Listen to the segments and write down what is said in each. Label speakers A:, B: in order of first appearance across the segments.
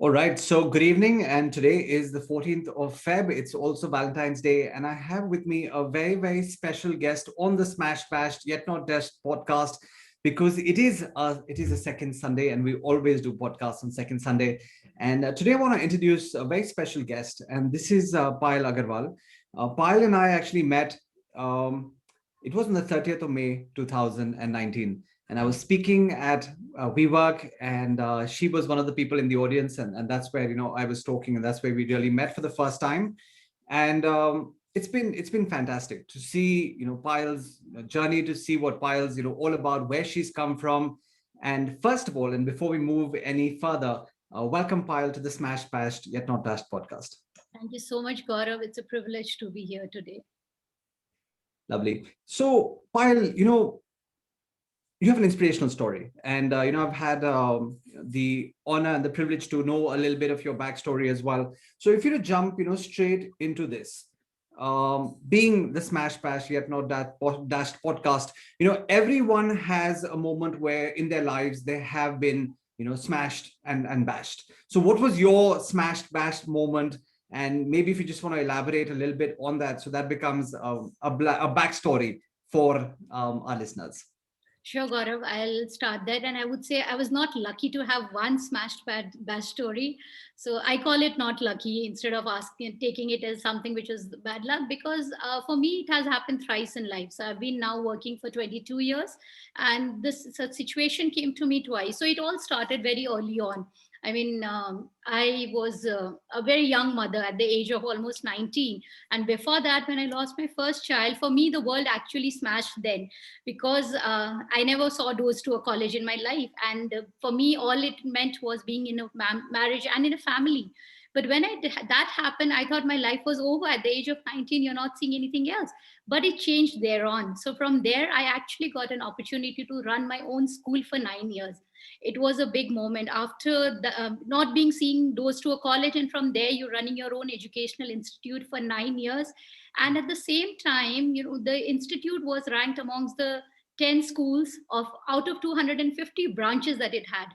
A: All right, so good evening, and today is the 14th of Feb. It's also Valentine's Day, and I have with me a very, very special guest on the Smash Bashed Yet Not Dashed podcast because it is a second Sunday, and we always do podcasts on second Sunday. And today I want to introduce a very special guest, and this is Payal Agarwal. Payal and I actually met. Um, it was on the 30th of May 2019, and I was speaking at WeWork, and she was one of the people in the audience, and that's where I was talking, and that's where we really met for the first time, and it's been fantastic to see Payal's journey, to see what Payal's all about, where she's come from, and first of all, and before we move any further, welcome Payal to the Smash Bashed Yet Not Dashed podcast.
B: Thank you so much, Gaurav. It's a privilege to be here today.
A: Lovely. So Payal, you have an inspirational story, and I've had the honor and the privilege to know a little bit of your backstory as well. So if you to jump straight into this, being the Smash Bash Yet Not Dashed podcast, everyone has a moment where in their lives they have been smashed and bashed. So what was your smashed bashed moment? And maybe if you just want to elaborate a little bit on that, so that becomes a backstory for our listeners.
B: Sure, Gaurav, I'll start that. And I would say I was not lucky to have one smashed bad story. So I call it not lucky instead of taking it as something which is bad luck, because for me, it has happened thrice in life. So I've been now working for 22 years, and this such situation came to me twice. So it all started very early on. I mean, I was a very young mother at the age of almost 19. And before that, when I lost my first child, for me, the world actually smashed then, because I never saw doors to a college in my life. And for me, all it meant was being in a marriage and in a family. But when that happened, I thought my life was over. At the age of 19, you're not seeing anything else. But it changed there on. So from there, I actually got an opportunity to run my own school for 9 years. It was a big moment after not being seeing doors to a college, and from there you're running your own educational institute for 9 years. And at the same time, the institute was ranked amongst the 10 schools of out of 250 branches that it had.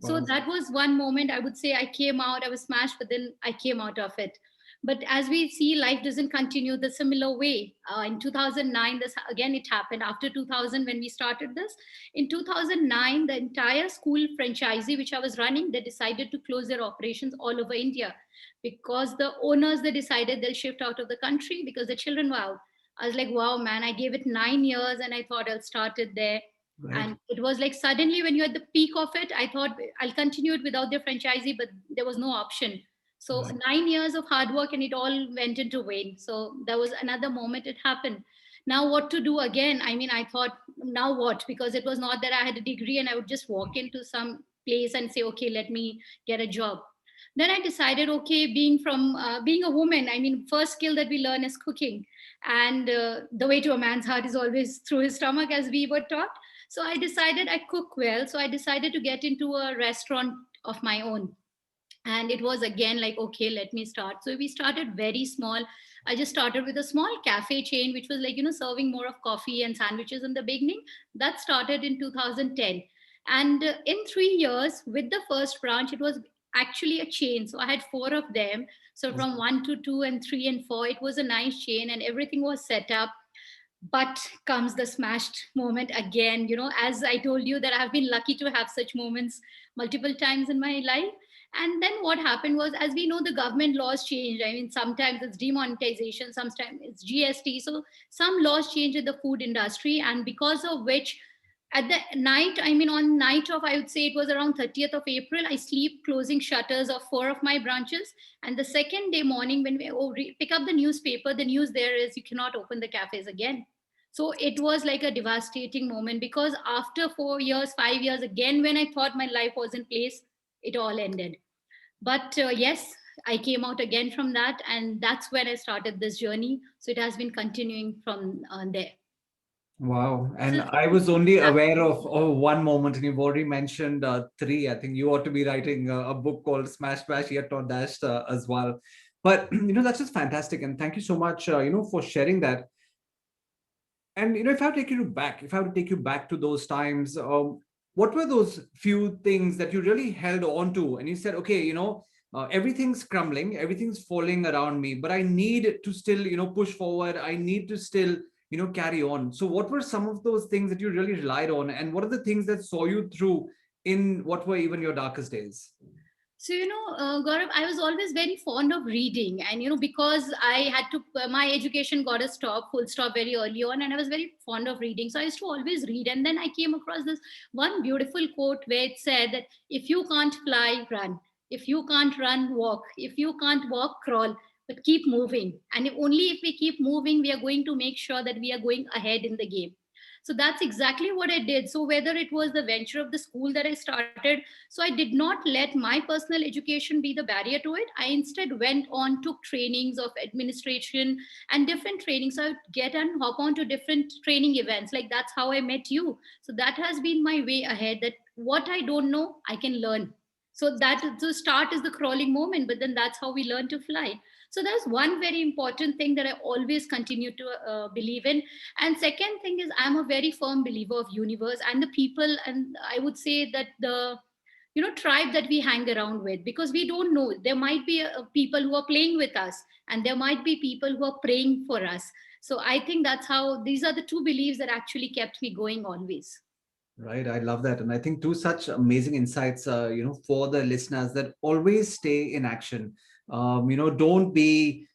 B: So
A: Wow.
B: that was one moment. I would say I came out, I was smashed, but then I came out of it. But as we see, life doesn't continue the similar way. In 2009, this again, it happened after 2000 when we started this. In 2009, the entire school franchisee which I was running, they decided to close their operations all over India, because the owners, they decided they'll shift out of the country because the children were out. I was like, wow, man, I gave it 9 years and I thought I'll start it there.
A: Right.
B: And it was like suddenly when you're at the peak of it, I thought I'll continue it without their franchisee, but there was no option. So
A: Right.
B: 9 years of hard work and it all went into vain. So there was another moment it happened. Now what to do again? I mean, I thought, now what? Because it was not that I had a degree and I would just walk into some place and say, okay, let me get a job. Then I decided, okay, being a woman, I mean, first skill that we learn is cooking, and the way to a man's heart is always through his stomach, as we were taught. So I decided I cook well. So I decided to get into a restaurant of my own. And it was again like, okay, let me start. So we started very small. I just started with a small cafe chain, which was like, serving more of coffee and sandwiches in the beginning. That started in 2010. And in 3 years, with the first branch, it was actually a chain. So I had four of them. So from one to two and three and four, it was a nice chain and everything was set up. But comes the smashed moment again. As I told you, that I've been lucky to have such moments multiple times in my life. And then what happened was, as we know, the government laws changed. I mean, sometimes it's demonetization, sometimes it's GST. So some laws changed in the food industry, and because of which, at the night, I mean, on night of, I would say it was around 30th of April, I sleep closing shutters of four of my branches. And the second day morning, when we pick up the newspaper, the news there is you cannot open the cafes again. So it was like a devastating moment, because after 4 years, 5 years, again, when I thought my life was in place, it all ended. But yes, I came out again from that, and that's when I started this journey. So it has been continuing from there.
A: Wow.
B: This
A: And
B: is
A: I was only aware of one moment, and you've already mentioned three. I think you ought to be writing a book called Smash Bash Yet Not Dashed as well. But, that's just fantastic. And thank you so much, for sharing that. And, if I have to take you back to those times, what were those few things that you really held on to and you said, okay, everything's crumbling, everything's falling around me, but I need to still, push forward. I need to still, carry on. So what were some of those things that you really relied on, and what are the things that saw you through in what were even your darkest days?
B: So, Gaurav, I was always very fond of reading. And, because I had to, my education got a stop, full stop very early on, and I was very fond of reading. So I used to always read. And then I came across this one beautiful quote where it said that if you can't fly, run. If you can't run, walk. If you can't walk, crawl. But keep moving. And only if we keep moving, we are going to make sure that we are going ahead in the game. So that's exactly what I did. So whether it was the venture of the school that I started, so I did not let my personal education be the barrier to it. I instead went on, took trainings of administration and different trainings. So I would get and hop on to different training events. Like that's how I met you. So that has been my way ahead, that what I don't know, I can learn. So that the start is the crawling moment, but then that's how we learn to fly. So that's one very important thing that I always continue to believe in. And second thing is, I'm a very firm believer of universe and the people, and I would say that the tribe that we hang around with, because we don't know, there might be people who are playing with us, and there might be people who are praying for us. So I think that's how, these are the two beliefs that actually kept me going always.
A: Right, I love that, and I think two such amazing insights, for the listeners, that always stay in action. Don't be,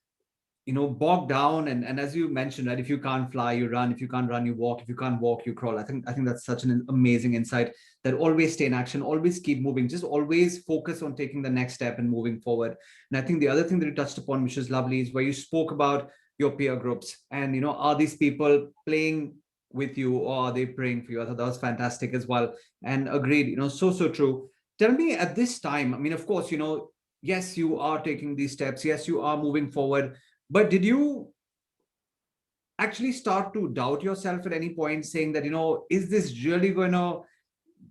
A: bogged down, and as you mentioned, right, if you can't fly, you run. If you can't run, you walk. If you can't walk, you crawl. I think that's such an amazing insight, that always stay in action, always keep moving, just always focus on taking the next step and moving forward. And I think the other thing that you touched upon, which is lovely, is where you spoke about your peer groups, and are these people playing with you, or are they praying for you? I thought that was fantastic as well, and agreed, so true. Tell me, at this time, I mean, of course, yes, you are taking these steps, yes, you are moving forward, but did you actually start to doubt yourself at any point, saying that, is this really going to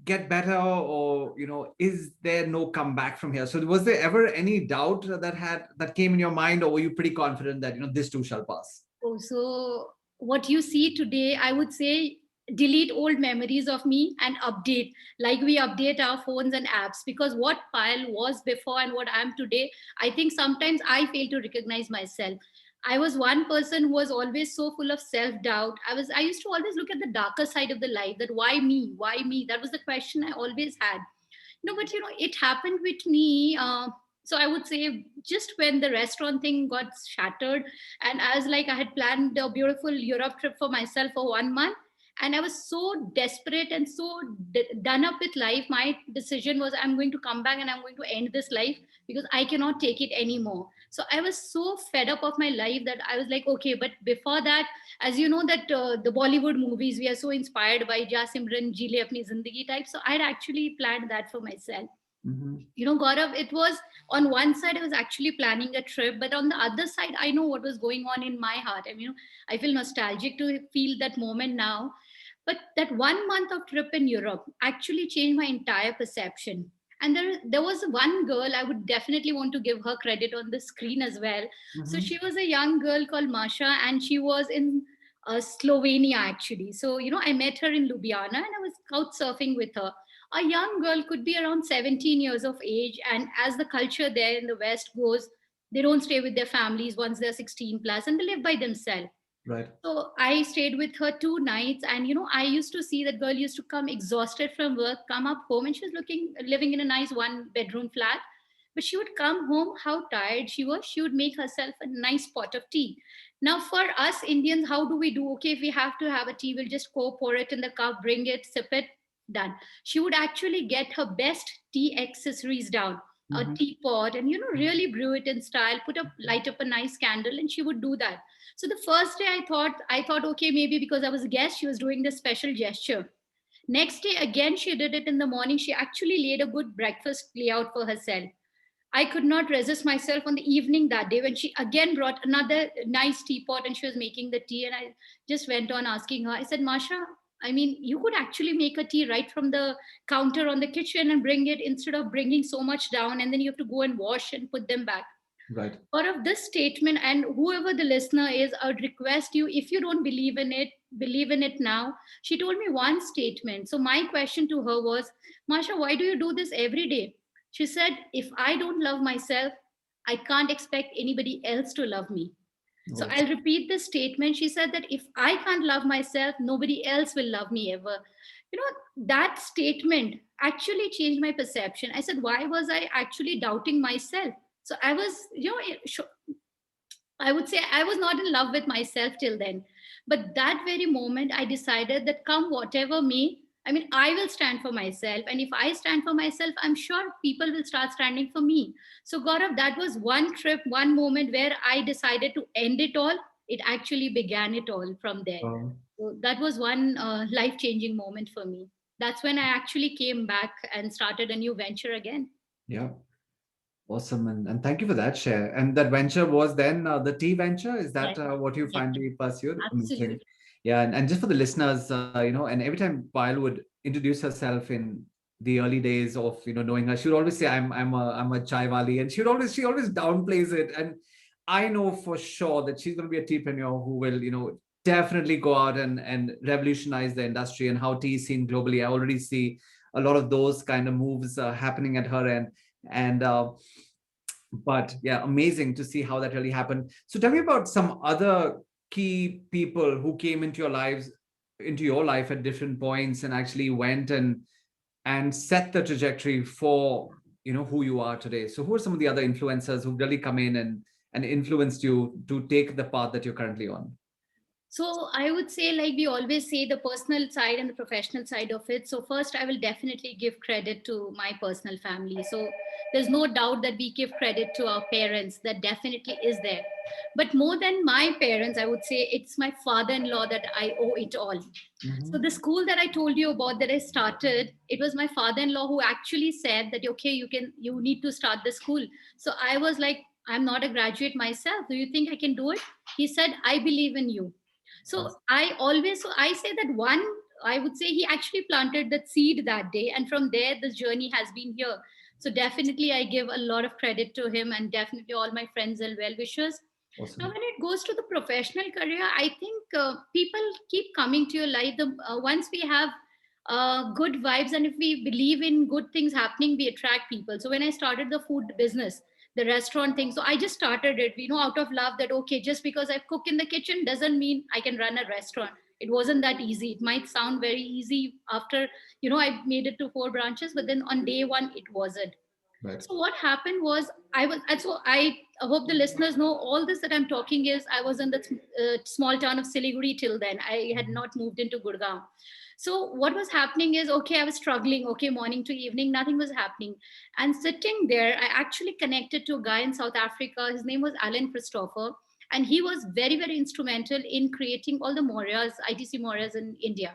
A: get better, or, is there no comeback from here? So was there ever any doubt that came in your mind, or were you pretty confident that, this too shall pass?
B: Oh, so what you see today, I would say, delete old memories of me and update, like we update our phones and apps. Because what Payal was before and what I am today, I think sometimes I fail to recognize myself. I was one person who was always so full of self doubt. I used to always look at the darker side of the life, that why me? Why me? That was the question I always had. No, but it happened with me. So I would say, just when the restaurant thing got shattered, and I was like, I had planned a beautiful Europe trip for myself for 1 month, and I was so desperate and so done up with life. My decision was, I'm going to come back and I'm going to end this life, because I cannot take it anymore. So I was so fed up of my life that I was like, okay, but before that, as you know, that the Bollywood movies, we are so inspired by Ja Simran Ji Le Apni Zindagi type. So I'd actually planned that for myself.
A: Mhm.
B: Gaurav, it was, on one side I was actually planning a trip, but on the other side I know what was going on in my heart. I mean, I feel nostalgic to feel that moment now. But that 1 month of trip in Europe actually changed my entire perception. And there was one girl, I would definitely want to give her credit on the screen as well. So
A: Mhm.
B: she was a young girl called Masha, and she was in Slovenia actually. So I met her in Ljubljana, and I was couch surfing with her. A young girl could be around 17 years of age, and as the culture there in the West goes, they don't stay with their families once they're 16 plus, and they live by themselves.
A: Right.
B: So I stayed with her 2 nights, and I used to see that girl used to come exhausted from work, come up home, and she was living in a nice 1 bedroom flat. But she would come home, how tired she was. She would make herself a nice pot of tea. Now, for us Indians, how do we do? Okay, if we have to have a tea, we'll just go pour it in the cup, bring it, sip it, done. She would actually get her best tea accessories down, a
A: Mhm.
B: teapot, and really brew it in style, light up a nice candle, and she would do that. So the first day I thought, okay, maybe because I was a guest, she was doing this special gesture. Next day again, she did it in the morning. She actually laid a good breakfast layout for herself. I could not resist myself on the evening that day, when she again brought another nice teapot and she was making the tea. And I just went on asking her, I said, Masha, I mean, you could actually make a tea right from the counter on the kitchen and bring it, instead of bringing so much down, and then you have to go and wash and put them back.
A: Right.
B: Or of this statement, and whoever the listener is, I would request you, if you don't believe in it now. She told me one statement. So my question to her was, Masha, why do you do this every day? She said, if I don't love myself, I can't expect anybody else to love me. So
A: Oh,
B: I'll repeat this statement. She said that if I can't love myself, nobody else will love me ever. You know, that statement actually changed my perception. I said, why was I actually doubting myself? So I was, I would say I was not in love with myself till then. But that very moment, I decided that come whatever may, I mean, I will stand for myself. And if I stand for myself, I'm sure people will start standing for me. So, Gaurav, that was one trip, one moment where I decided to end it all. It actually began it all from there.
A: um,
B: So, that was one life changing moment for me. That's when I actually came back and started a new venture again.
A: yeah. Awesome. And thank you for that share. And that venture was then the tea venture. Is that
B: Yes,
A: what you
B: yes,
A: finally pursued? Amazing.
B: absolutely.
A: Yeah. And just for the listeners, and every time Payal would introduce herself in the early days of, knowing her, she would always say, I'm a chai wali. And she always downplays it. And I know for sure that she's going to be a teapreneur who will, definitely go out and revolutionize the industry and how tea is seen globally. I already see a lot of those kind of moves happening at her end. And but yeah, amazing to see how that really happened. So tell me about some other key people who came into your life at different points and actually went and set the trajectory for who you are today. So who are some of the other influencers who really come in and influenced you to take the path that you're currently on?
B: So I would say, like we always say, the personal side and the professional side of it. So first, I will definitely give credit to my personal family. So there's no doubt that we give credit to our parents. That definitely is there. But more than my parents, I would say it's my father-in-law that I owe it all. So
A: Hmm.
B: the school that I told you about that I started, it was my father-in-law who actually said that okay, you need to start the school. So I was like, I'm not a graduate myself. Do you think I can do it? He said, I believe in you. So I say that one, I would say he actually planted that seed that day, and from there this journey has been here. So definitely I give a lot of credit to him, and definitely all my friends and well wishers. Now
A: Awesome.
B: when it goes to the professional career, I think people keep coming to your life once we have good vibes, and if we believe in good things happening, we attract people. So when I started the food business, the restaurant thing, so I just started it, out of love, that okay, just because I cook in the kitchen doesn't mean I can run a restaurant. It wasn't that easy. It might sound very easy after I made it to 4 branches, but then on day one it wasn't.
A: Right.
B: So what happened was, I hope the listeners know all this that I'm talking is, I was in the small town of Siliguri till then. I had
A: Mhm.
B: not moved into Gurgaon. So what was happening is, okay, I was struggling, okay, morning to evening, nothing was happening. And sitting there, I actually connected to a guy in South Africa. His name was Alan Christopher. And he was very, very instrumental in creating all the Morias, ITC Morias in India.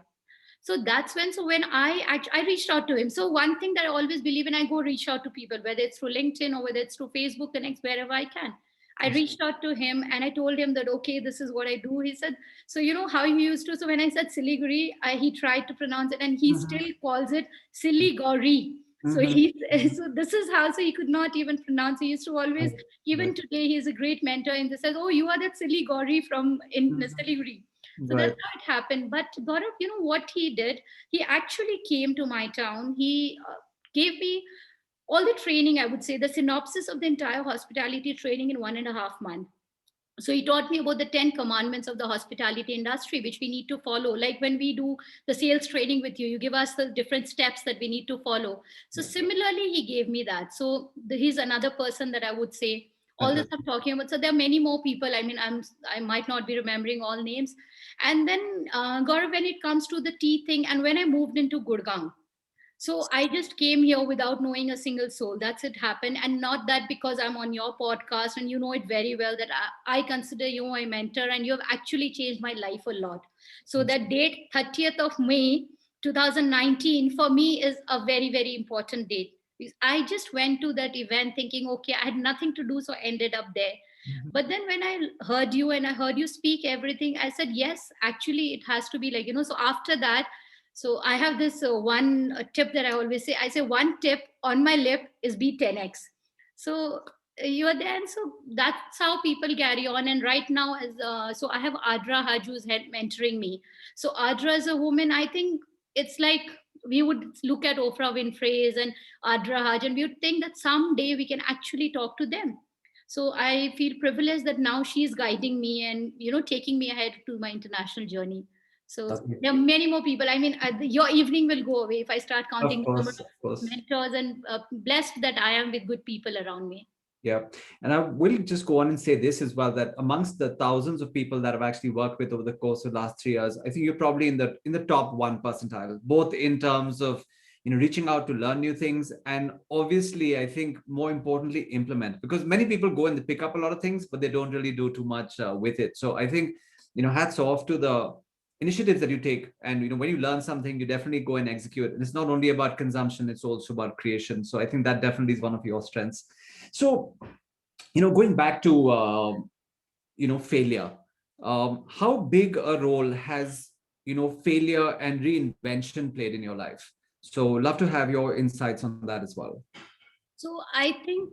B: So that's when, I reached out to him. So one thing that I always believe in, I go reach out to people, whether it's through LinkedIn or whether it's through Facebook, connects wherever I can. I
A: Awesome.
B: reached out to him and I told him that okay, this is what I do. He said, so you know how he used to, so when I said Siliguri, he tried to pronounce it and he
A: Mhm.
B: still calls it Siliguri. So
A: Mhm. Mhm.
B: so this is how, so he could not even pronounce. He used to always,
A: Right.
B: even
A: Right.
B: today he is a great mentor, and this says, oh, you are that Siliguri from in
A: Mhm.
B: Siliguri. So that's
A: Right.
B: how it happened. But Gaurav, you know what he did? He actually came to my town. He gave me all the training, I would say, the synopsis of the entire hospitality training in 1.5 months. So he taught me about the 10 commandments of the hospitality industry, which we need to follow. Like when we do the sales training with you, you give us the different steps that we need to follow. So
A: Right.
B: similarly, he gave me that. So he's another person that I would say all this I'm
A: Fantastic.
B: talking about. So there are many more people. I mean, I might not be remembering all names. And then Gaurav, when it comes to the tea thing, and when I moved into Gurgaon, so I just came here without knowing a single soul. That's it happened. And not that because I'm on your podcast and you know it very well that I consider you my mentor and you have actually changed my life a lot. So that
A: Awesome.
B: date, 30th of May 2019, for me is a very, very important date. Because I just went to that event thinking, okay, I had nothing to do, so I ended up there.
A: Mhm.
B: But then when I heard you and I heard you speak everything, I said, yes, actually, it has to be like, so after that, so I have this one tip that I always say. I say one tip on my lip is be 10x. So you are there. And so that's how people carry on. And right now, as so I have Adra Haj who's mentoring me. So Adra is a woman, I think it's like we would look at Oprah Winfrey's and Adra Haj, and we would think that someday we can actually talk to them. So I feel privileged that now she's guiding me and taking me ahead to my international journey. So
A: Okay.
B: there are many more people. I mean, your evening will go away if I start counting
A: Of
B: the number
A: course,
B: of
A: of course.
B: mentors, and blessed that I am with good people around me.
A: Yeah. And I will just go on and say this as well, that amongst the thousands of people that I've actually worked with over the course of the last 3 years, I think you're probably in the top 1 percentile, both in terms of reaching out to learn new things, and obviously I think more importantly implement, because many people go and they pick up a lot of things but they don't really do too much with it. So I think hats off to the initiatives that you take, and when you learn something you definitely go and execute, and it's not only about consumption, it's also about creation. So I think that definitely is one of your strengths. So, going back to failure, how big a role has failure and reinvention played in your life? So, love to have your insights on that as well.
B: So I think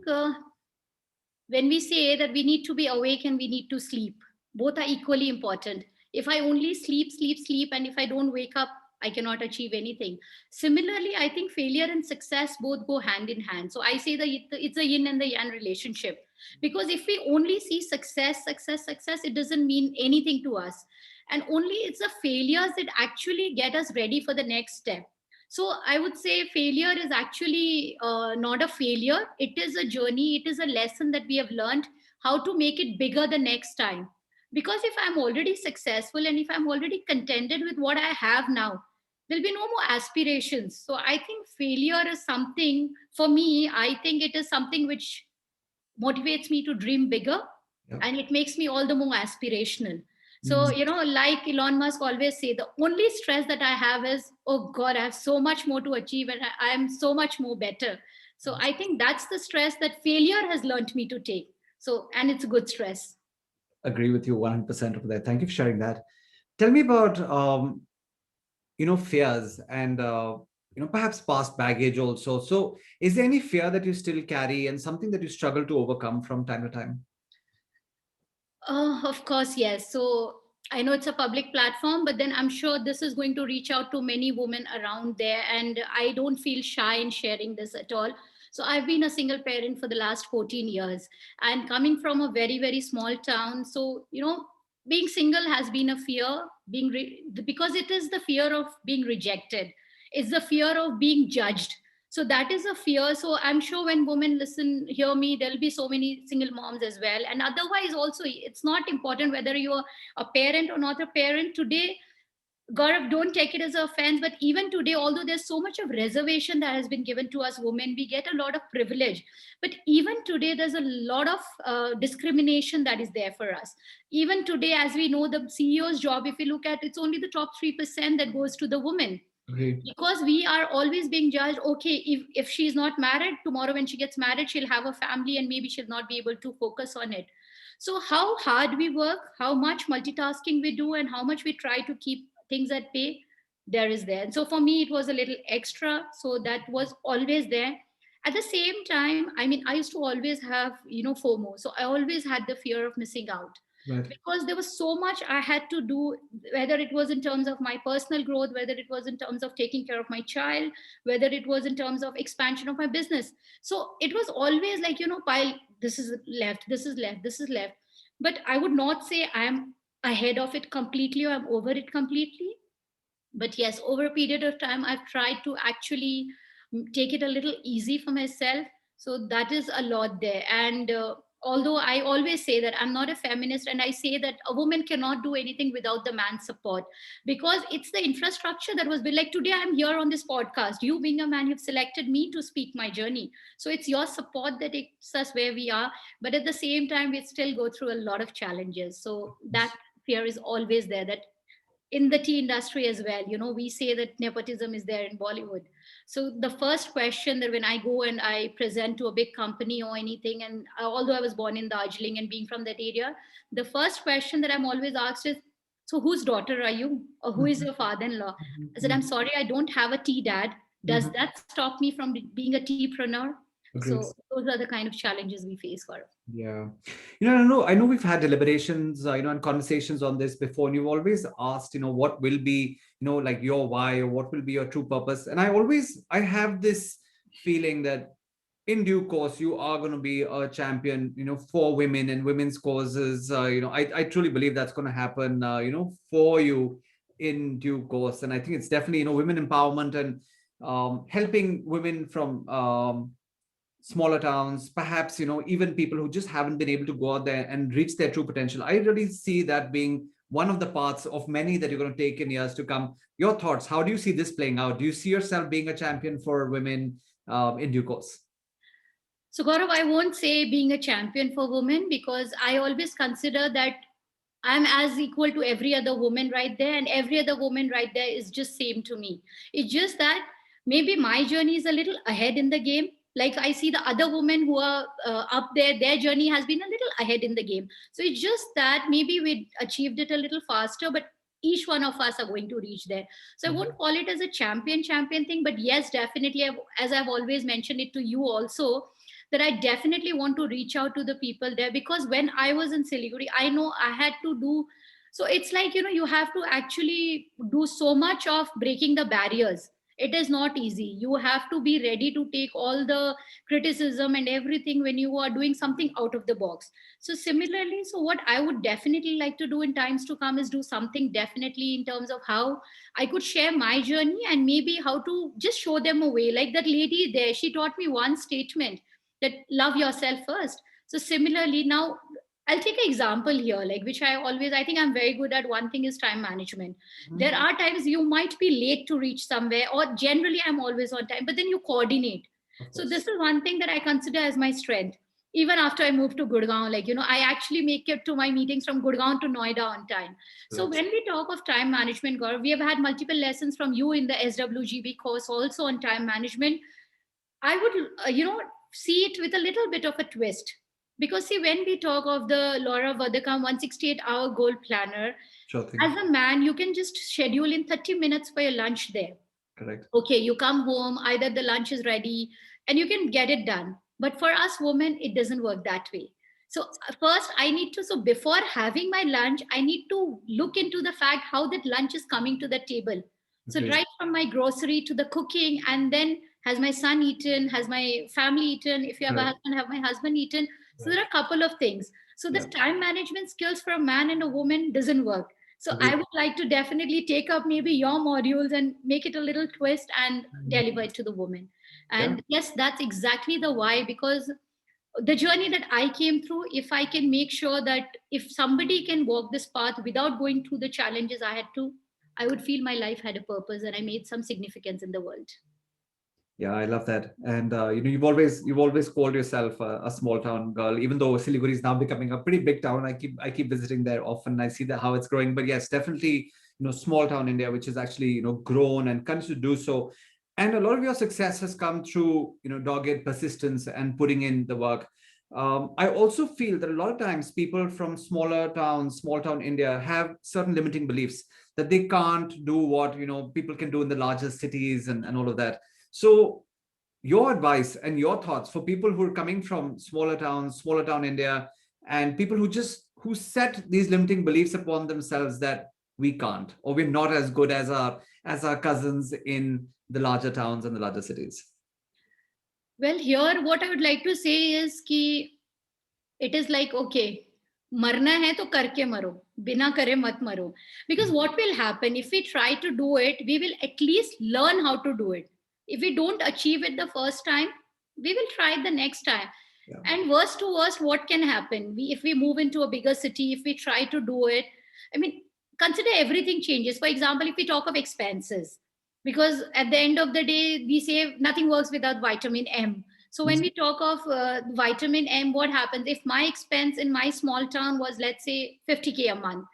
B: when we say that we need to be awake and we need to sleep, both are equally important. If I only sleep, sleep, sleep, and if I don't wake up, I cannot achieve anything. Similarly, I think failure and success both go hand in hand. So I say that it's a yin and the yang relationship. Because if we only see success, success, success, it doesn't mean anything to us. And only it's the failures that actually get us ready for the next step. So I would say failure is actually not a failure. It is a journey. It is a lesson that we have learned how to make it bigger the next time. Because if I'm already successful and if I'm already contented with what I have now, there'll be no more aspirations. So I think failure is something, for me, I think it is something which motivates me to dream bigger,
A: Yeah.
B: and it makes me all the more aspirational. So
A: Mm.
B: like Elon Musk always say, the only stress that I have is, oh god, I have so much more to achieve, and I am so much more better. So I think that's the stress that failure has learned me to take. So, and it's good stress.
A: Agree with you 100% over there. Thank you for sharing that. Tell me about fears and perhaps past baggage also. So, is there any fear that you still carry and something that you struggle to overcome from time to time?
B: Of course, yes. So I know it's a public platform, but then I'm sure this is going to reach out to many women around there. And I don't feel shy in sharing this at all. So I've been a single parent for the last 14 years and coming from a very, very small town. So, being single has been a fear, because it is the fear of being rejected. It's the fear of being judged. So that is a fear. So I'm sure when women hear me, there'll be so many single moms as well. And otherwise also, it's not important whether you're a parent or not a parent today. Gaurav, don't take it as an offense, but even today, although there's so much of reservation that has been given to us women, we get a lot of privilege. But even today, there's a lot of discrimination that is there for us. Even today, as we know, the CEO's job, if you look at, it's only the top 3% that goes to the women,
A: Agreed.
B: because we are always being judged. Okay, if she's not married, tomorrow when she gets married, she'll have a family and maybe she'll not be able to focus on it. So how hard we work, how much multitasking we do, and how much we try to keep things at pay, there is there. And so for me it was a little extra, so that was always there. At the same time, I mean, I used to always have FOMO, so I always had the fear of missing out,
A: Right.
B: because there was so much I had to do, whether it was in terms of my personal growth, whether it was in terms of taking care of my child, whether it was in terms of expansion of my business. So it was always like, pile, this is left, this is left, this is left. But I would not say I'm ahead of it completely or I'm over it completely. But yes, over a period of time, I've tried to actually take it a little easy for myself. So that is a lot there. And although I always say that I'm not a feminist, and I say that a woman cannot do anything without the man's support, because it's the infrastructure that was built. Like today I'm here on this podcast, you being a man, you've selected me to speak my journey, so it's your support that takes us where we are. But at the same time, we still go through a lot of challenges. So that fear is always there, that in the tea industry as well, we say that nepotism is there in Bollywood. So the first question that when I go and I present to a big company or anything, and although I was born in Darjeeling and being from that area, the first question that I'm always asked is, so whose daughter are you, or who is
A: Mhm.
B: your father-in-law? I said, I'm
A: Mhm.
B: sorry, I don't have a tea dad. Does
A: Mhm.
B: that stop me from being a teapreneur?
A: Agreed.
B: So those are the kind of challenges we face, Gaurav.
A: Yeah. I know we've had deliberations, and conversations on this before, and you've always asked, what will be, like your why, or what will be your true purpose. And I have this feeling that in due course, you are going to be a champion, for women and women's causes. I truly believe that's going to happen, for you in due course. And I think it's definitely, women empowerment and helping women from smaller towns, perhaps, even people who just haven't been able to go out there and reach their true potential. I really see that being one of the parts of many that you're going to take in years to come. Your thoughts, how do you see this playing out? Do you see yourself being a champion for women in due course?
B: So, Gaurav, I won't say being a champion for women, because I always consider that I'm as equal to every other woman right there, and every other woman right there is just same to me. It's just that maybe my journey is a little ahead in the game. Like I see the other women who are up there, their journey has been a little ahead in the game. So it's just that maybe we achieved it a little faster, but each one of us are going to reach there. So I
A: Mhm.
B: won't call it as a champion thing, but yes, definitely, as I've always mentioned it to you also, that I definitely want to reach out to the people there, because when I was in Siliguri, I know I had to do. So it's like, you have to actually do so much of breaking the barriers. It is not easy. You have to be ready to take all the criticism and everything when you are doing something out of the box. So similarly, so what I would definitely like to do in times to come is do something definitely in terms of how I could share my journey, and maybe how to just show them a way. Like that lady there, she taught me one statement, that love yourself first. So similarly, now I'll take an example here, like which I think I'm very good at. One thing is time management. There
A: Mhm.
B: are times you might be late to reach somewhere, or generally I'm always on time, but then you coordinate.
A: Of
B: So this
A: course.
B: is one thing that I consider as my strength. Even after I moved to Gurgaon, like, I actually make it to my meetings from Gurgaon to Noida on time. So
A: Right.
B: when we talk of time management, Gaurav, we have had multiple lessons from you in the SWGB course also on time management. I would, see it with a little bit of a twist. Because, see, when we talk of the Laura Vadakam 168-hour goal planner,
A: Sure
B: as
A: thing.
B: a man, you can just schedule in 30 minutes for your lunch there.
A: Correct.
B: Okay, you come home, either the lunch is ready, and you can get it done. But for us women, it doesn't work that way. So first I need to, so before having my lunch, I need to look into the fact how that lunch is coming to the table. So
A: Agreed.
B: right from my grocery to the cooking, and then has my son eaten, has my family eaten, if you have a
A: Right.
B: husband, have my husband eaten. So
A: Right.
B: there are a couple of things. So the
A: Yeah.
B: time management skills for a man and a woman doesn't work. So I
A: Agreed.
B: would like to definitely take up maybe your modules and make it a little twist and deliver it to the woman.
A: Yeah.
B: And yes, that's exactly the why, because the journey that I came through, if I can make sure that if somebody can walk this path without going through the challenges I had to, I would feel my life had a purpose and I made some significance in the world.
A: Yeah, I love that. And you've always called yourself a small town girl, even though Siliguri is now becoming a pretty big town. I keep visiting there often. I see that how it's growing. But yes, definitely, small town India, which is actually, grown and continues to do so. And a lot of your success has come through, dogged persistence and putting in the work. I also feel that a lot of times people from smaller towns, small town India, have certain limiting beliefs that they can't do what people can do in the larger cities and all of that. So, your advice and your thoughts for people who are coming from smaller towns, smaller town India, and people who set these limiting beliefs upon themselves that we can't, or we're not as good as our cousins in the larger towns and the larger cities.
B: Well, here what I would like to say is ki it is like, okay, मरना है तो करके मरो, बिना करे मत मरो. Because what will happen if we try to do it, we will at least learn how to do it. If we don't achieve it the first time, we will try it the next time.
A: Yeah.
B: And worst to worst, what can happen, if we move into a bigger city, if we try to do it, I mean, consider everything changes. For example, if we talk of expenses, because at the end of the day we say nothing works without vitamin M. So when we talk of vitamin M, what happens if my expense in my small town was, let's say, 50K a month?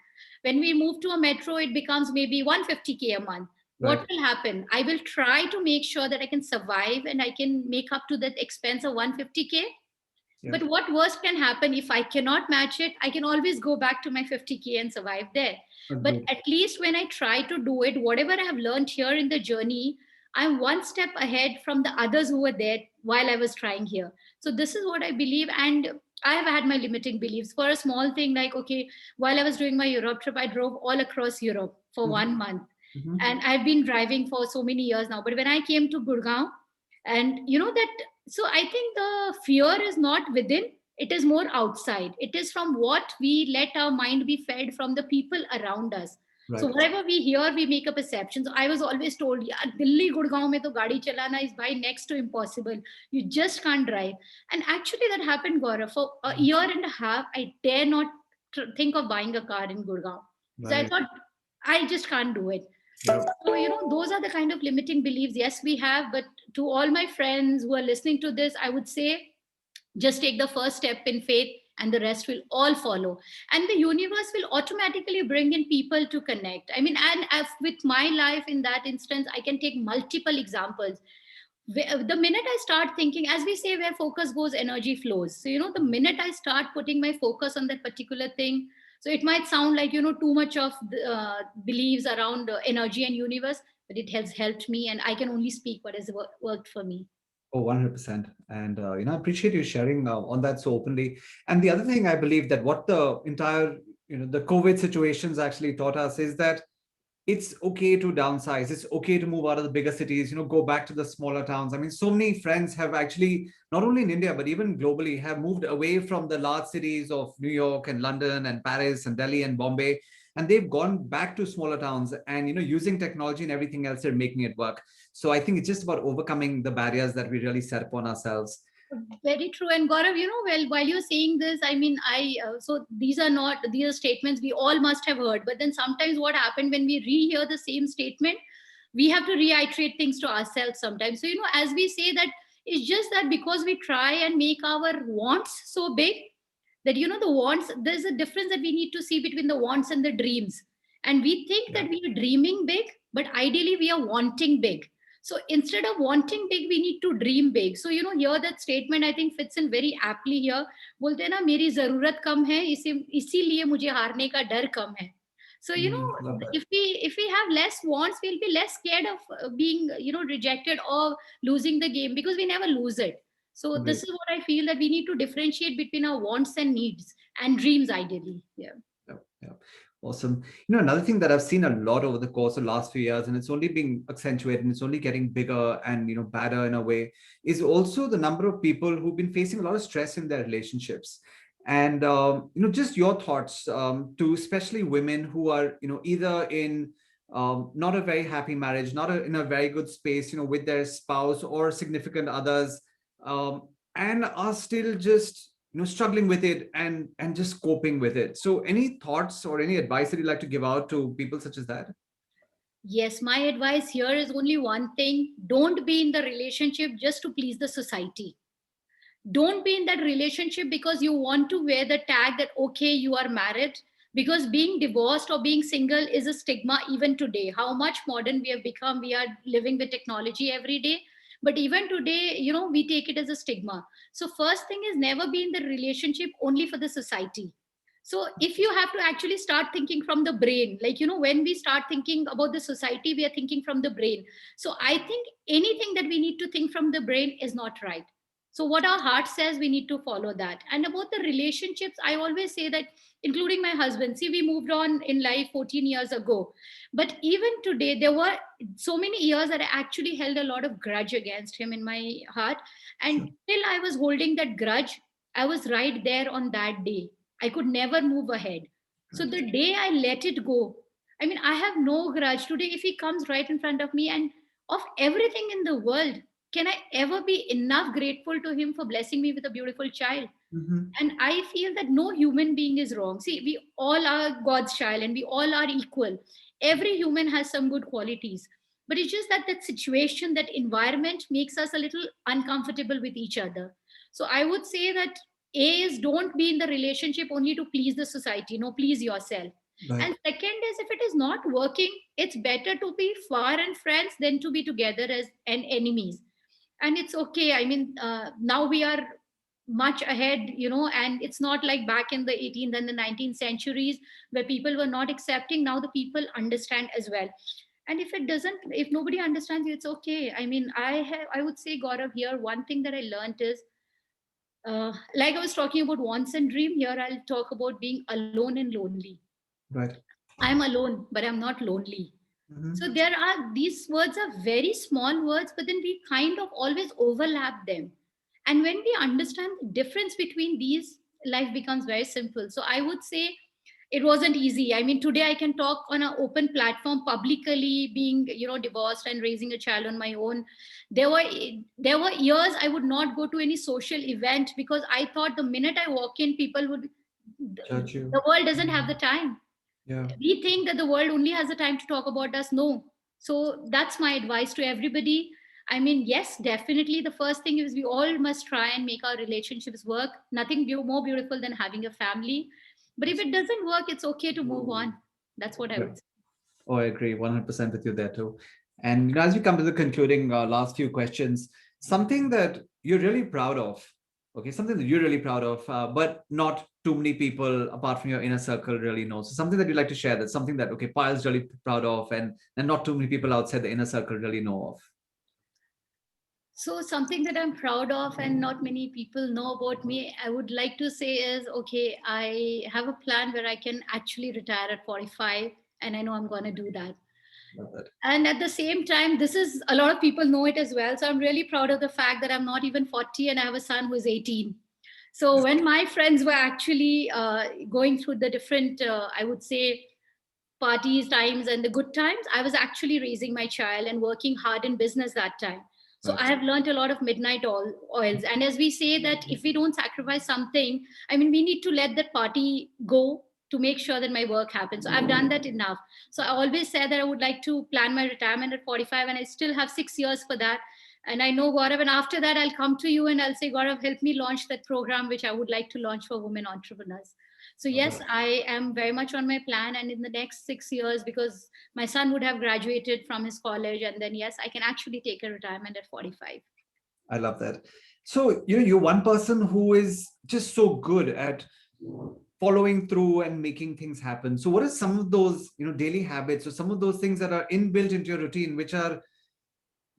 B: When we move to a metro, it becomes maybe 150K a month. What
A: Right.
B: will happen? I will try to make sure that I can survive and I can make up to that expense of 150K.
A: Yeah.
B: But what worst can happen if I cannot match it? I can always go back to my 50K and survive there. But
A: Agreed.
B: at least when I try to do it, whatever I have learned here in the journey, I'm one step ahead from the others who were there while I was trying here. So this is what I believe. And I have had my limiting beliefs for a small thing like, okay, while I was doing my Europe trip, I drove all across Europe for
A: Mhm,
B: 1 month.
A: mhm.
B: And I've been driving for so many years now. But when I came to Gurgaon, and you know that, so I think the fear is not within, it is more outside. It is from what we let our mind be fed from the people around us. So
A: Right.
B: whatever we hear, we make a perception. So I was always told, yeah, Delhi, Gurgaon mein to gaadi chalana is by next to impossible. You just can't drive. And actually that happened, Gaurav. For a year and a half, I dare not think of buying a car in Gurgaon. So I
A: Right.
B: thought, I just can't do it.
A: Yep.
B: So, those are the kind of limiting beliefs, yes, we have. But to all my friends who are listening to this, I would say just take the first step in faith, and the rest will all follow. And the universe will automatically bring in people to connect. I mean, and as with my life in that instance, I can take multiple examples. The minute I start thinking, as we say, where focus goes, energy flows. So, the minute I start putting my focus on that particular thing, so it might sound like, too much of beliefs around energy and universe, but it has helped me, and I can only speak what has worked for me.
A: Oh, 100%. And, I appreciate you sharing on that so openly. And the other thing I believe that what the entire, the COVID situations actually taught us is that it's okay to downsize. It's okay to move out of the bigger cities, go back to the smaller towns. I mean, so many friends have actually, not only in India, but even globally, have moved away from the large cities of New York and London and Paris and Delhi and Bombay. And they've gone back to smaller towns and, using technology and everything else, they're making it work. So I think it's just about overcoming the barriers that we really set upon ourselves.
B: Very true. And Gaurav, well, while you're saying this, I mean, so these are statements we all must have heard. But then sometimes what happened when we rehear the same statement, we have to reiterate things to ourselves sometimes. So, as we say that, it's just that because we try and make our wants so big, that, the wants, there's a difference that we need to see between the wants and the dreams. And we think
A: Yeah.
B: that we are dreaming big, but ideally we are wanting big. So instead of wanting big, we need to dream big. So, here that statement I think fits in very aptly here. बोलते हैं ना, मेरी जरूरत कम है, इसीलिए मुझे हारने का डर कम है. So,
A: Love that.
B: if we have less wants, we'll be less scared of being, rejected or losing the game, because we never lose it. So this
A: Right.
B: is what I feel, that we need to differentiate between our wants and needs and dreams, ideally. Yeah.
A: Yeah, yeah. Awesome. Another thing that I've seen a lot over the course of the last few years, and it's only being accentuated and it's only getting bigger and badder in a way, is also the number of people who've been facing a lot of stress in their relationships. And just your thoughts to especially women who are either in not a very happy marriage, not in a very good space, with their spouse or significant others, um, and are still just struggling with it and just coping with it. So any thoughts or any advice that you'd like to give out to people such as that?
B: Yes, my advice here is only one thing: don't be in the relationship just to please the society. Don't be in that relationship because you want to wear the tag that, okay, you are married. Because being divorced or being single is a stigma even today. How much modern we have become, we are living with technology every day. But even today, we take it as a stigma. So, first thing is, never be in the relationship only for the society. So, if you have to actually start thinking from the brain, like, when we start thinking about the society, we are thinking from the brain. So, I think anything that we need to think from the brain is not right. So what our heart says, we need to follow that. And about the relationships, I always say that, including my husband, see, we moved on in life 14 years ago, but even today there were so many years that I actually held a lot of grudge against him in my heart. And
A: Sure.
B: till I was holding that grudge, I was right there on that day. I could never move ahead. So
A: Right.
B: the day I let it go, I mean, I have no grudge today. If he comes right in front of me, and of everything in the world, can I ever be enough grateful to him for blessing me with a beautiful child?
A: Mhm.
B: And I feel that no human being is wrong. See, we all are God's child and we all are equal. Every human has some good qualities. But it's just that that situation, that environment makes us a little uncomfortable with each other. So I would say that A is, don't be in the relationship only to please the society. No, please yourself.
A: Right.
B: And second is, if it is not working, it's better to be far and friends than to be together as and enemies. And it's okay. I mean, now we are much ahead, and it's not like back in the 18th and the 19th centuries where people were not accepting. Now the people understand as well. And if it doesn't, if nobody understands you, it's okay. I mean, I would say, Gaurav, here one thing that I learned is, like I was talking about wants and dream, here I'll talk about being alone and lonely.
A: Right.
B: I'm alone, but I'm not lonely. So
A: Mhm.
B: there are, these words are very small words, but then we kind of always overlap them. And when we understand the difference between these, life becomes very simple. So I would say it wasn't easy. I mean, today I can talk on an open platform publicly, being, divorced and raising a child on my own. There were there were years I would not go to any social event because I thought the minute I walk in, people would,
A: Judge
B: the
A: you.
B: world doesn't have the
A: Mhm.
B: time.
A: Yeah.
B: We think that the world only has the time to talk about us. No. So that's my advice to everybody. I mean, yes, definitely the first thing is we all must try and make our relationships work. Nothing more beautiful than having a family. But if it doesn't work, it's okay to move on. That's what I
A: Right.
B: would say.
A: Oh, I agree 100% with you there too. And as we come to the concluding last few questions, something that you're really proud of, okay, something that you're really proud of, but not too many people apart from your inner circle really know. So something that you'd like to share, that's something that, okay, Payal's really proud of, and not too many people outside the inner circle really know of.
B: So something that I'm proud of and not many people know about me, I would like to say is, okay, I have a plan where I can actually retire at 45, and I know I'm going to do that.
A: Love that.
B: And at the same time, this is, a lot of people know it as well, so I'm really proud of the fact that I'm not even 40 and I have a son who's 18. So when my friends were actually going through the different, I would say, parties times and the good times, I was actually raising my child and working hard in business that time. So I
A: Right.
B: have learned a lot of midnight oils. And as we say that if we don't sacrifice something, I mean, we need to let that party go to make sure that my work happens. So I've done that enough. So I always said that I would like to plan my retirement at 45, and I still have 6 years for that. And I know, Gaurav, and after that I'll come to you and I'll say, Gaurav, help me launch that program which I would like to launch for women entrepreneurs. So
A: Love
B: yes,
A: that.
B: I am very much on my plan, and in the next 6 years, because my son would have graduated from his college, and then yes, I can actually take a retirement at 45.
A: I love that. So, you're one person who is just so good at following through and making things happen. So, what are some of those, daily habits or some of those things that are inbuilt into your routine, which are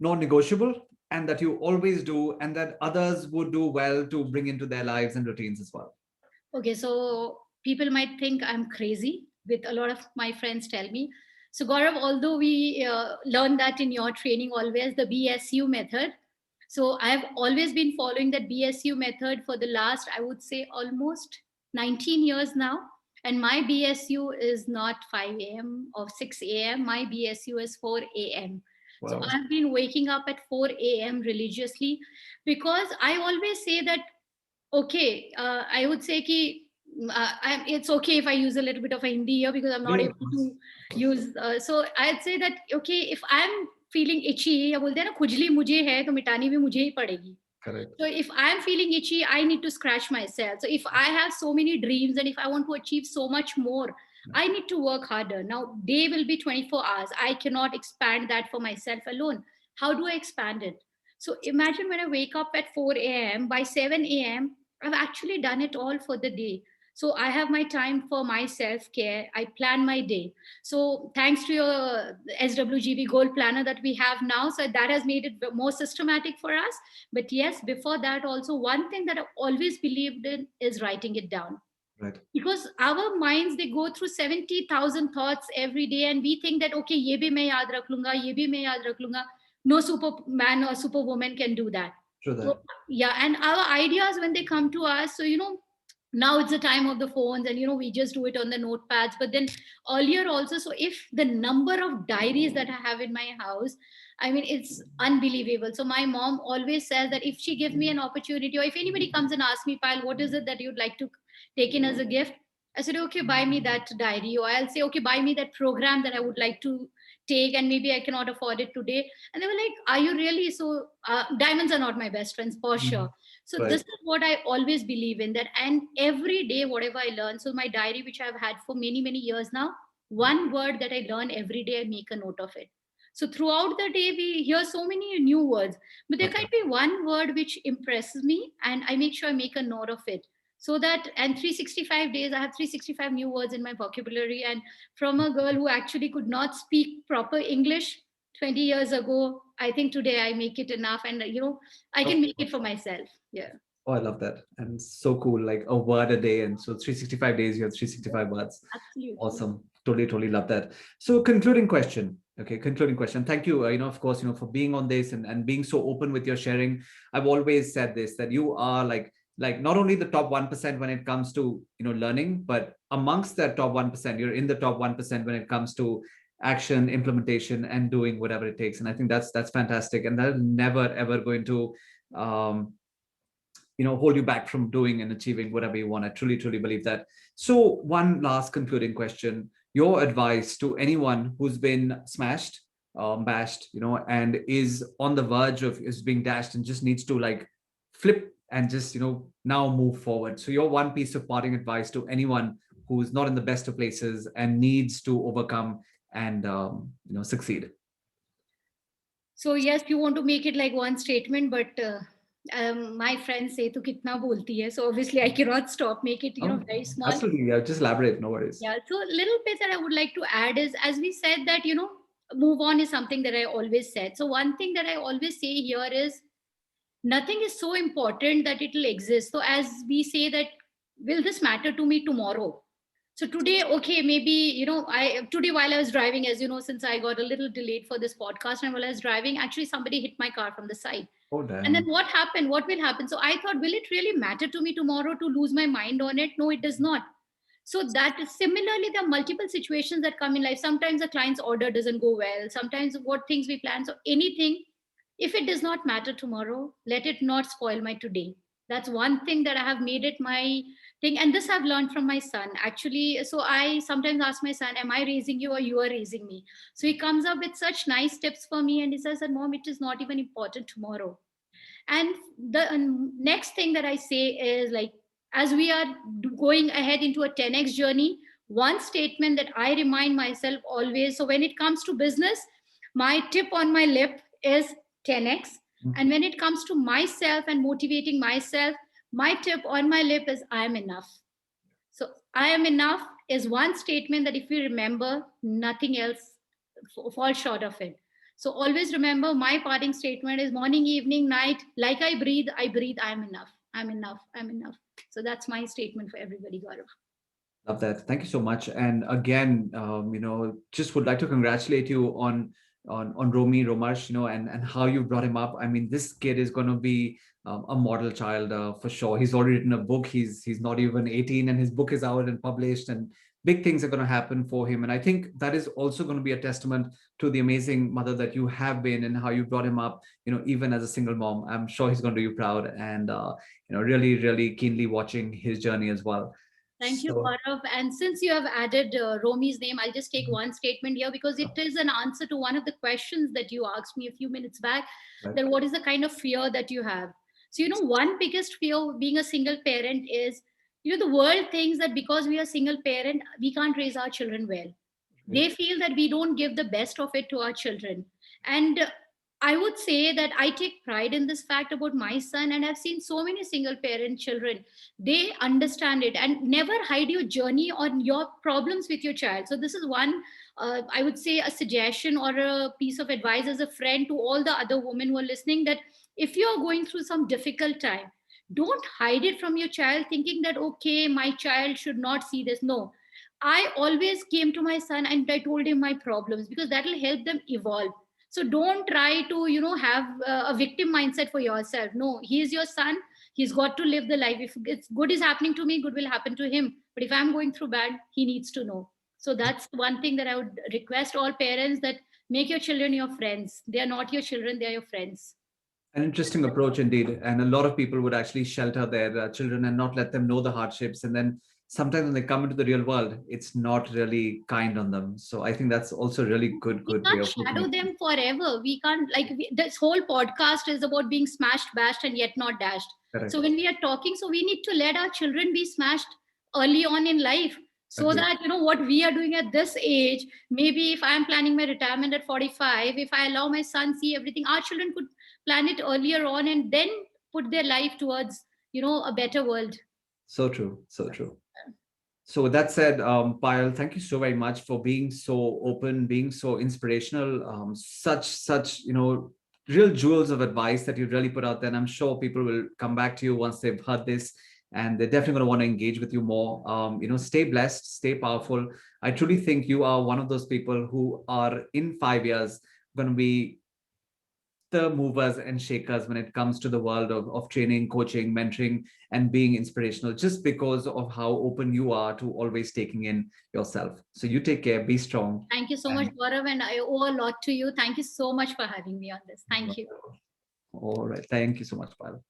A: non-negotiable and that you always do and that others would do well to bring into their lives and routines as well?
B: Okay, so people might think I'm crazy, with a lot of my friends tell me. So Gaurav, although we learned that in your training always, the BSU method. So I've always been following that BSU method for the last, I would say, almost 19 years now. And my BSU is not 5 a.m. or 6 a.m. My BSU is 4 a.m. So
A: Wow.
B: I've been waking up at 4 a.m. religiously, because I always say that, okay, I would say ki, it's okay if I use a little bit of a Hindi here because I'm
A: Yeah,
B: not
A: of
B: able
A: course.
B: to use. So I'd say that, okay, if I'm feeling itchy, या बोलते हैं ना खुजली मुझे है तो मिटानी भी मुझे ही पड़ेगी.
A: Correct.
B: So if I'm feeling itchy, I need to scratch myself. So if I have so many dreams and if I want to achieve so much more, I need to work harder. Now, day will be 24 hours. I cannot expand that for myself alone. How do I expand it? So imagine when I wake up at 4 a.m., by 7 a.m., I've actually done it all for the day. So I have my time for my self care. I plan my day. So thanks to your SWGB goal planner that we have now, so that has made it more systematic for us. But yes, before that, also, one thing that I always believed in is writing it down.
A: Right.
B: Because our minds, they go through 70,000 thoughts every day, and we think that, okay, ye bhi main yaad rakh lunga, ye bhi main yaad rakh lunga. No superman or superwoman can do that.
A: True
B: So,
A: that.
B: yeah, and our ideas, when they come to us, so, now it's the time of the phones, and we just do it on the notepads. But then earlier also, so if the number of diaries that I have in my house, I mean, it's unbelievable. So my mom always says that if she gives me an opportunity, or if anybody comes and asks me, Payal, what is it that you'd like to take in as a gift? I said, okay, buy me that diary. Or I'll say, okay, buy me that program that I would like to take, and maybe I cannot afford it today. And they were like, are you really? So diamonds are not my best friends, for
A: Mhm.
B: sure. So this
A: Right.
B: is what I always believe in, that, and every day whatever I learn. So my diary, which I've had for many, many years now, one word that I learn every day, I make a note of it. So throughout the day we hear so many new words, but there
A: Love
B: can
A: that.
B: be one word which impresses me, and I make sure I make a note of it. So that, and 365 days, I have 365 new words in my vocabulary. And from a girl who actually could not speak proper English 20 years ago, I think today I make it enough, and I can
A: Oh,
B: make it for myself. Yeah,
A: oh, I love that. And so cool, like a word a day. And so 365 days, you have 365 words.
B: absolutely.
A: Awesome. Totally, totally love that. So concluding question. Okay, concluding question. Thank you, of course, for being on this and being so open with your sharing. I've always said this, that you are like not only the top 1% when it comes to, learning, but amongst that top 1%, you're in the top 1% when it comes to action, implementation, and doing whatever it takes. And I think that's fantastic. And that is never ever going to um hold you back from doing and achieving whatever you want. I truly truly believe that. So one last concluding question: your advice to anyone who's been smashed, bashed, and is on the verge of is being dashed and just needs to like flip and just now move forward. So your one piece of parting advice to anyone who's not in the best of places and needs to overcome and succeed.
B: So yes, you want to make it like one statement, but my friends say, "Tu kitna bolti hai?" So obviously, I cannot stop. Make it,
A: Oh,
B: very small.
A: absolutely. Yeah, just elaborate, no worries.
B: Yeah. So little bit that I would like to add is, as we said that move on is something that I always said. So one thing that I always say here is, nothing is so important that it will exist. So as we say that, will this matter to me tomorrow? So today, okay, maybe, I today while I was driving, as you know, since I got a little delayed for this podcast, and while I was driving, actually somebody hit my car from the side.
A: Oh
B: And then
A: damn.
B: what happened? What will happen? So I thought, will it really matter to me tomorrow to lose my mind on it? No, it does not. So that is similarly, there are multiple situations that come in life. Sometimes a client's order doesn't go well. Sometimes what things we plan. So anything, if it does not matter tomorrow, let it not spoil my today. That's one thing that I have made it my thing. And this I've learned from my son, actually. So I sometimes ask my son, am I raising you or you are raising me? So he comes up with such nice tips for me, and he says that, Mom, it is not even important tomorrow. And the next thing that I say is, like, as we are going ahead into a 10x journey, one statement that I remind myself always, so when it comes to business, my tip on my lip is 10x. And when it comes to myself and motivating myself, my tip on my lip is, I am enough. So I am enough is one statement that if we remember, nothing else falls short of it. So always remember, my parting statement is, morning, evening, night, like I breathe, I'm enough. I'm enough. I'm enough. So that's my statement for everybody, Gaurav.
A: Love that. Thank you so much. And again, just would like to congratulate you on Romy Romarsh, and how you brought him up. I mean, this kid is going to be a model child for sure. He's already written a book. He's not even 18, and his book is out and published, and big things are going to happen for him. And I think that is also going to be a testament to the amazing mother that you have been and how you brought him up. Even as a single mom, I'm sure he's going to do you proud, and really, really keenly watching his journey as well.
B: Thank you,
A: So.
B: Gaurav. And since you have added Romi's name, I'll just take one statement here, because it is an answer to one of the questions that you asked me a few minutes back,
A: Right.
B: that what is the kind of fear that you have. So, one biggest fear of being a single parent is, the world thinks that because we are single parent, we can't raise our children well. They feel that we don't give the best of it to our children. And I would say that I take pride in this fact about my son, and I've seen so many single parent children. They understand it, and never hide your journey or your problems with your child. So this is one, I would say, a suggestion or a piece of advice as a friend to all the other women who are listening, that if you are going through some difficult time, don't hide it from your child thinking that, okay, my child should not see this. No, I always came to my son and I told him my problems, because that will help them evolve. So don't try to, have a victim mindset for yourself. No, he is your son. He's got to live the life. If it's good is happening to me, good will happen to him. But if I'm going through bad, he needs to know. So that's one thing that I would request all parents, that make your children your friends. They are not your children, they are your friends.
A: An interesting approach indeed. And a lot of people would actually shelter their children and not let them know the hardships. And then sometimes when they come into the real world, it's not really kind on them. So I think that's also really
B: We
A: good way
B: can't
A: of looking
B: shadow
A: at it.
B: them forever. We can't, like, this whole podcast is about being smashed, bashed, and yet not dashed. So
A: Correct.
B: when we are talking, so we need to let our children be smashed early on in life, so
A: Agree.
B: that, what we are doing at this age, maybe if I am planning my retirement at 45, if I allow my son see everything, our children could plan it earlier on, and then put their life towards, a better world.
A: So true. So true. So with that said, Payal, thank you so very much for being so open, being so inspirational. Such real jewels of advice that you really put out there. And I'm sure people will come back to you once they've heard this, and they're definitely going to want to engage with you more. Stay blessed, stay powerful. I truly think you are one of those people who are in 5 years going to be the movers and shakers when it comes to the world of training, coaching, mentoring, and being inspirational, just because of how open you are to always taking in yourself. So you take care, be strong.
B: Thank you so much,
A: And
B: Gaurav, and I owe a lot to you. Thank you so much for having me on this. Thank you.
A: all right. Thank you so much, Payal.